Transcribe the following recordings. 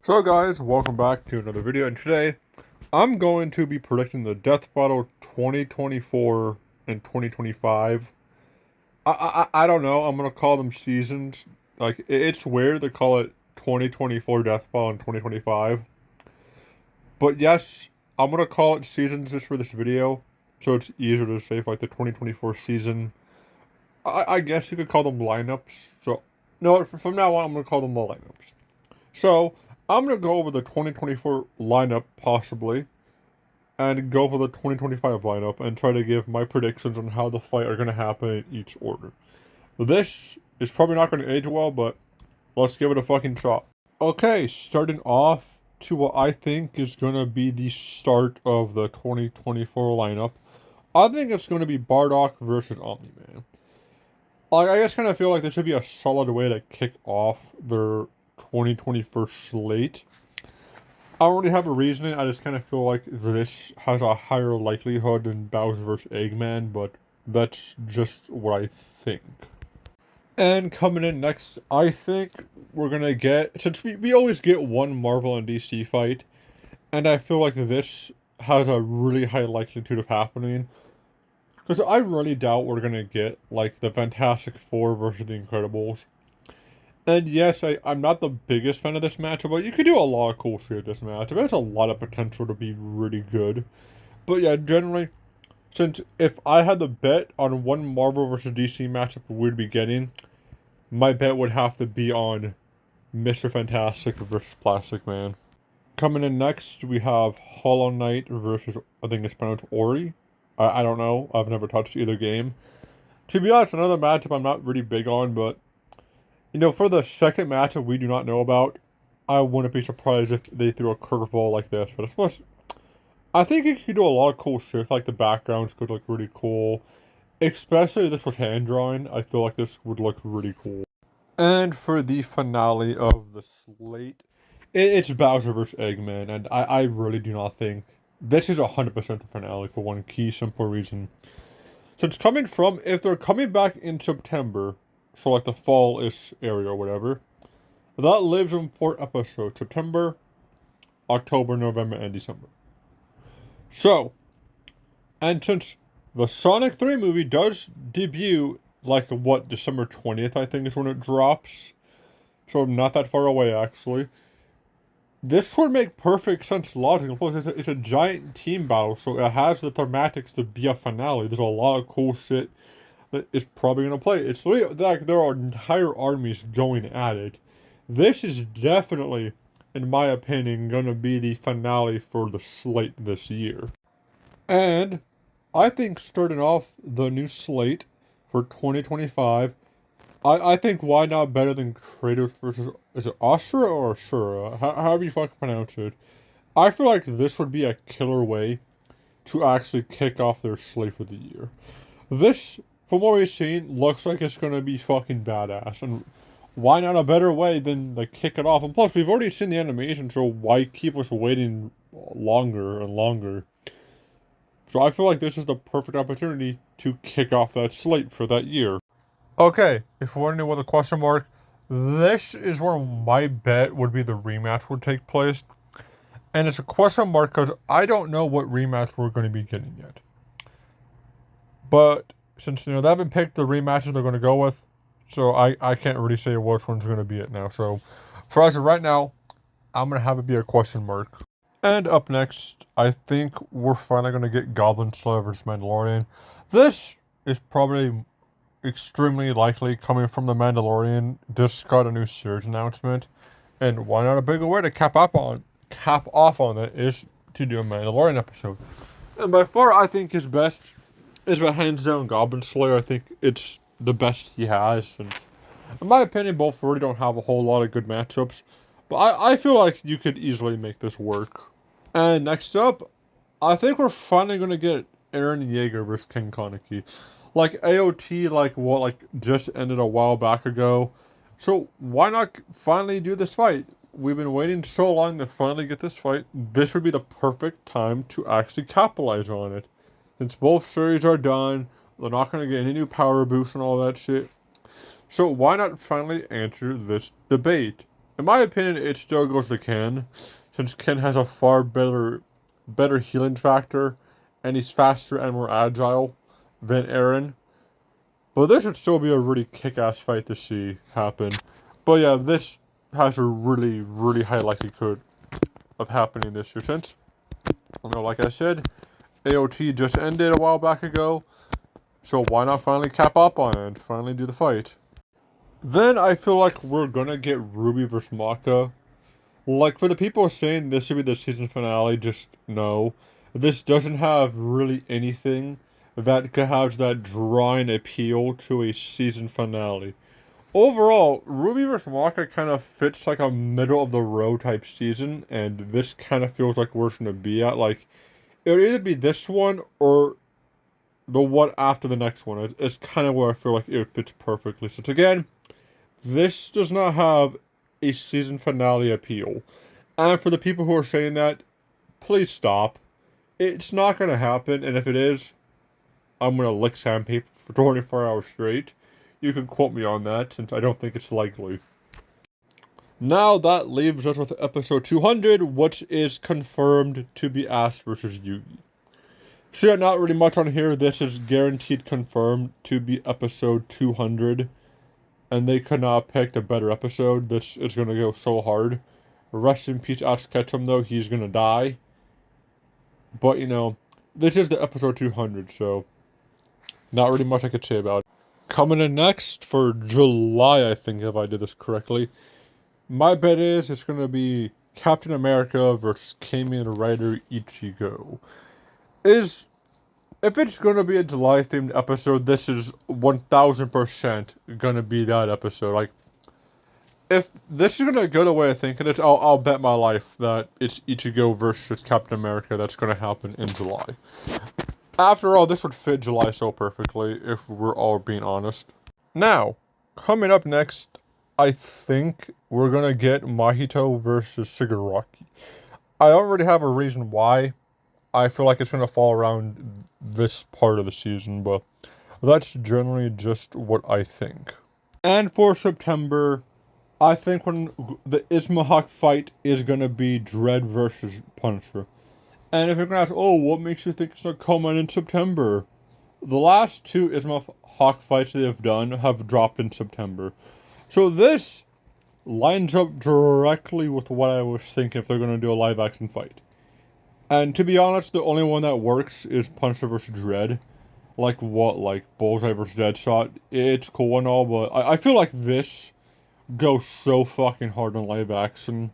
So guys, welcome back to another video, and today I'm going to be predicting the Death Battle 2024 and 2025. I don't know, I'm going to call them seasons. Like, it's weird to call it 2024 Death Battle and 2025. But yes, I'm going to call it seasons just for this video, so it's easier to say for like the 2024 season. I guess you could call them lineups. So, no, from now on I'm going to call them the lineups. So, I'm going to go over the 2024 lineup, possibly, and go over the 2025 lineup, and try to give my predictions on how the fight are going to happen in each order. This is probably not going to age well, but let's give it a fucking shot. Okay, starting off to what I think is going to be the start of the 2024 lineup. I think it's going to be Bardock versus Omni-Man. I just kind of feel like this should be a solid way to kick off their 2021 slate. I don't really have a reasoning. I just kind of feel like this has a higher likelihood than Bowser vs. Eggman, but that's just what I think. And coming in next, I think we're gonna get, since we always get one Marvel and DC fight, and I feel like this has a really high likelihood of happening. Because I really doubt we're gonna get like the Fantastic Four versus the Incredibles. And yes, I'm not the biggest fan of this matchup, but you could do a lot of cool shit with this matchup. It has a lot of potential to be really good. But yeah, generally, since if I had the bet on one Marvel vs. DC matchup we'd be getting, my bet would have to be on Mr. Fantastic versus Plastic Man. Coming in next, we have Hollow Knight versus, I think it's pronounced Ori. I don't know. I've never touched either game. To be honest, another matchup I'm not really big on, but you know, for the second matchup we do not know about, I wouldn't be surprised if they threw a curveball like this. But I think it could do a lot of cool shit. Like the backgrounds could look really cool. Especially if this was hand drawn. I feel like this would look really cool. And for the finale of the slate, it's Bowser vs. Eggman. And I really do not think this is 100% the finale for one key simple reason. Since if they're coming back in September, so like the fall-ish area or whatever, that lives in 4 episodes: September, October, November, and December. So, and since the Sonic 3 movie does debut, like what, December 20th I think is when it drops, so not that far away actually, this would make perfect sense logically. Plus, it's a giant team battle, so it has the thematics to be a finale. There's a lot of cool shit that is probably going to play. It's really like there are entire armies going at it. This is definitely, in my opinion, going to be the finale for the slate this year. And I think starting off the new slate for 2025, I think why not better than Kratos versus, is it Ashura or Ashura? However you fucking pronounce it. I feel like this would be a killer way to actually kick off their slate for the year. This, from what we've seen, looks like it's going to be fucking badass. And why not a better way than to kick it off? And plus, we've already seen the animation, so why keep us waiting longer and longer? So I feel like this is the perfect opportunity to kick off that slate for that year. Okay, if you're wondering what the question mark, this is where my bet would be the rematch would take place. And it's a question mark because I don't know what rematch we're going to be getting yet. But since, you know, they haven't picked the rematches they're going to go with, so I can't really say which one's going to be it now. So for as of right now, I'm going to have it be a question mark. And up next, I think we're finally going to get Goblin Slayer vs. Mandalorian. This is probably extremely likely coming from the Mandalorian. Just got a new series announcement, and why not a bigger way to cap off on it is to do a Mandalorian episode. And by far, I think his best is by hands down Goblin Slayer. I think it's the best he has, since, in my opinion, both really don't have a whole lot of good matchups. But I feel like you could easily make this work. And next up, I think we're finally going to get Eren Yeager versus King Kaneki. Like, AOT, just ended a while back ago. So, why not finally do this fight? We've been waiting so long to finally get this fight. This would be the perfect time to actually capitalize on it. Since both series are done, they're not going to get any new power boosts and all that shit. So, why not finally answer this debate? In my opinion, it still goes to Ken, since Ken has a far better healing factor, and he's faster and more agile than Aaron. But this would still be a really kick-ass fight to see happen. But yeah, this has a really high likelihood of happening this year, since, like I said, AOT just ended a while back ago, so why not finally cap up on it and finally do the fight? Then I feel like we're gonna get Ruby versus Maka. Like, for the people saying this should be the season finale, just no. This doesn't have really anything that could have that drawing appeal to a season finale. Overall, Ruby vs. Maka kind of fits like a middle of the road type season, and this kind of feels like where it's going to be at. Like, it would either be this one or the one after the next one. It's kind of where I feel like it fits perfectly. So, again, this does not have a season finale appeal. And for the people who are saying that, please stop. It's not going to happen, and if it is, I'm going to lick sandpaper for 24 hours straight. You can quote me on that, since I don't think it's likely. Now that leaves us with episode 200, which is confirmed to be Ash versus Yugi. So yeah, not really much on here. This is guaranteed confirmed to be episode 200. And they could not have picked a better episode. This is going to go so hard. Rest in peace, Ash Ketchum, though. He's going to die. But, this is the episode 200, so not really much I could say about it. Coming in next for July, I think, if I did this correctly. My bet is it's going to be Captain America versus Kamen Rider Ichigo. If it's going to be a July-themed episode, this is 1000% going to be that episode. Like, if this is going to go the way I think it is, I'll bet my life that it's Ichigo versus Captain America that's going to happen in July. After all, this would fit July so perfectly, if we're all being honest. Now, coming up next, I think we're going to get Mahito versus Shigaraki. I already have a reason why. I feel like it's going to fall around this part of the season, but that's generally just what I think. And for September, I think when the Ismahawk fight is going to be Dread versus Punisher. And if you're going to ask, what makes you think it's going to come out in September? The last two Ismahawk fights they have done have dropped in September. So this lines up directly with what I was thinking if they're going to do a live action fight. And to be honest, the only one that works is Punisher vs. Dread. Like Bullseye vs. Deadshot. It's cool and all, but I feel like this goes so fucking hard on live action.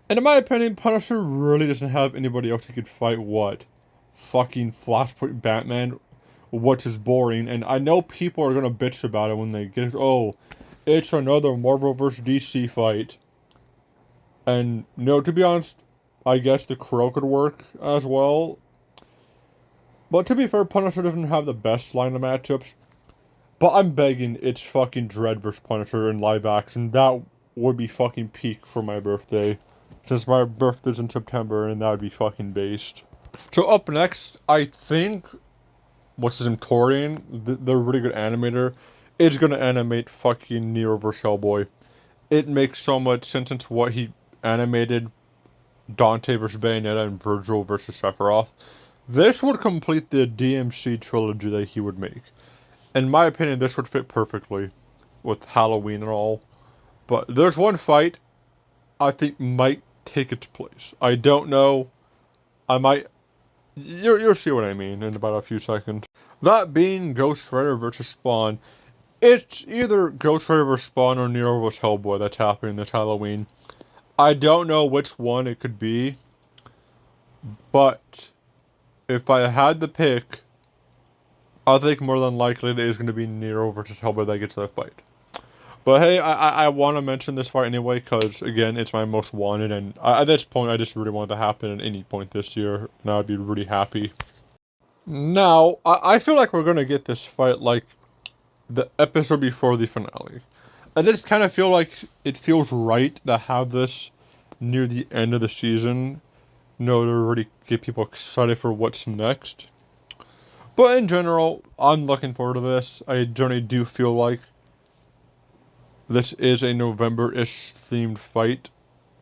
And in my opinion, Punisher really doesn't have anybody else he could fight fucking Flashpoint Batman, which is boring. And I know people are gonna bitch about it when they get it. It's another Marvel vs. DC fight. And no, to be honest, I guess the Crow could work as well. But to be fair, Punisher doesn't have the best line of matchups. But I'm begging it's fucking Dread vs. Punisher in live action. That would be fucking peak for my birthday. Since my birthday's in September, and that would be fucking based. So up next, I think, what's his name, Torian, the really good animator, is gonna animate fucking Nero vs. Hellboy. It makes so much sense since what he animated, Dante vs. Bayonetta and Virgil vs. Sephiroth. This would complete the DMC trilogy that he would make. In my opinion, this would fit perfectly with Halloween and all. But there's one fight I think might take its place. I don't know. I might. You'll see what I mean in about a few seconds. That being Ghost Rider vs. Spawn. It's either Ghost Rider vs. Spawn or Nero vs. Hellboy that's happening this Halloween. I don't know which one it could be. But if I had to pick, I think more than likely it is going to be Nero versus Hellboy that gets that fight. But hey, I want to mention this fight anyway, because, again, it's my most wanted, and at this point, I just really want it to happen at any point this year, and I'd be really happy. Now, I feel like we're going to get this fight like the episode before the finale. I just kind of feel like it feels right to have this near the end of the season, to really get people excited for what's next. But in general, I'm looking forward to this. I generally do feel like this is a November-ish themed fight.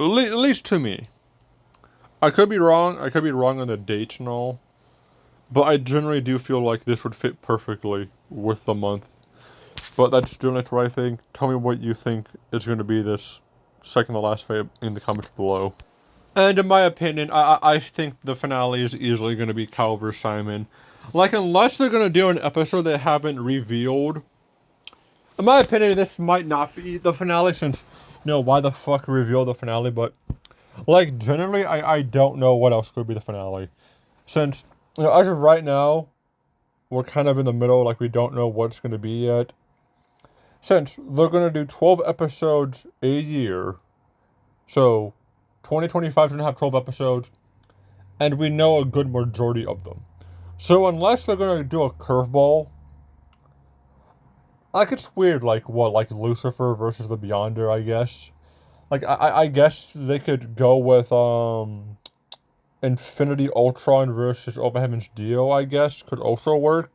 At least to me. I could be wrong. I could be wrong on the dates and all. But I generally do feel like this would fit perfectly with the month. But that's what I think. Tell me what you think is going to be this second to last fight in the comments below. And in my opinion, I think the finale is easily going to be Kyle vs. Simon. Like, unless they're going to do an episode they haven't revealed. In my opinion, this might not be the finale since, why the fuck reveal the finale? But, like, generally, I don't know what else could be the finale. Since, as of right now, we're kind of in the middle, like, we don't know what's going to be yet. Since they're going to do 12 episodes a year, so 2025 is going to have 12 episodes, and we know a good majority of them. So unless they're going to do a curveball, like, it's weird, like, Lucifer versus the Beyonder, I guess. Like, I guess they could go with, Infinity Ultron versus Over Heaven's Dio, I guess, could also work.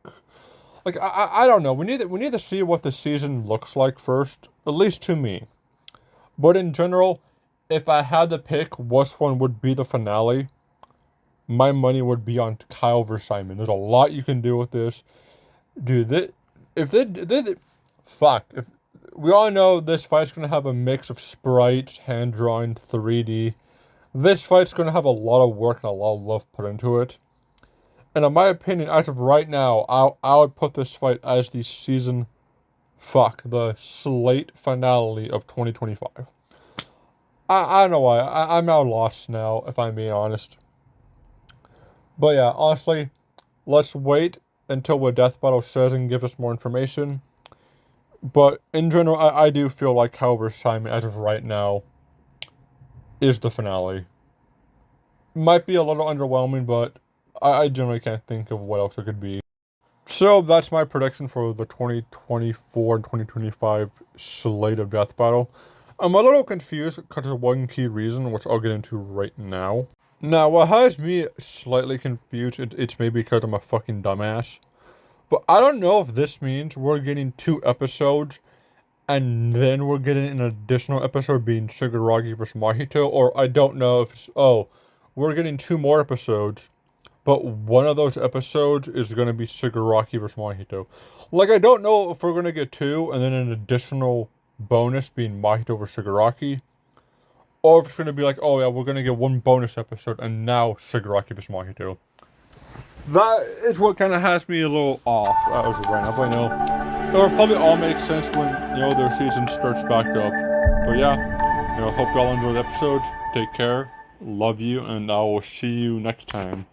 Like, I don't know. We need to see what the season looks like first, at least to me. But in general, if I had to pick which one would be the finale, my money would be on Kyle vs. Simon. There's a lot you can do with this. Dude, if we all know this fight's going to have a mix of sprites, hand-drawn, 3D. This fight's going to have a lot of work and a lot of love put into it. And in my opinion, as of right now, I would put this fight as the the slate finale of 2025. I don't know why. I'm now lost now, if I'm being honest. But yeah, honestly, let's wait until what Death Battle says and gives us more information. But in general, I do feel like Kyle vs. Simon, as of right now, is the finale. Might be a little underwhelming, but I generally can't think of what else it could be. So that's my prediction for the 2024 and 2025 slate of Death Battle. I'm a little confused because of one key reason, which I'll get into right now. Now, what has me slightly confused, it's maybe because I'm a fucking dumbass. But I don't know if this means we're getting 2 episodes, and then we're getting an additional episode being Shigaraki vs. Mahito, or I don't know if it's, we're getting 2 more episodes, but one of those episodes is going to be Shigaraki vs. Mahito. Like, I don't know if we're going to get 2, and then an additional bonus being Mahito vs. Shigaraki, or if it's going to be like, oh yeah, we're going to get 1 bonus episode, and now Shigaraki vs. Mahito. That is what kind of has me a little off as of right now, but it'll probably all make sense when, their season starts back up. But yeah, hope y'all enjoy the episodes. Take care. Love you, and I will see you next time.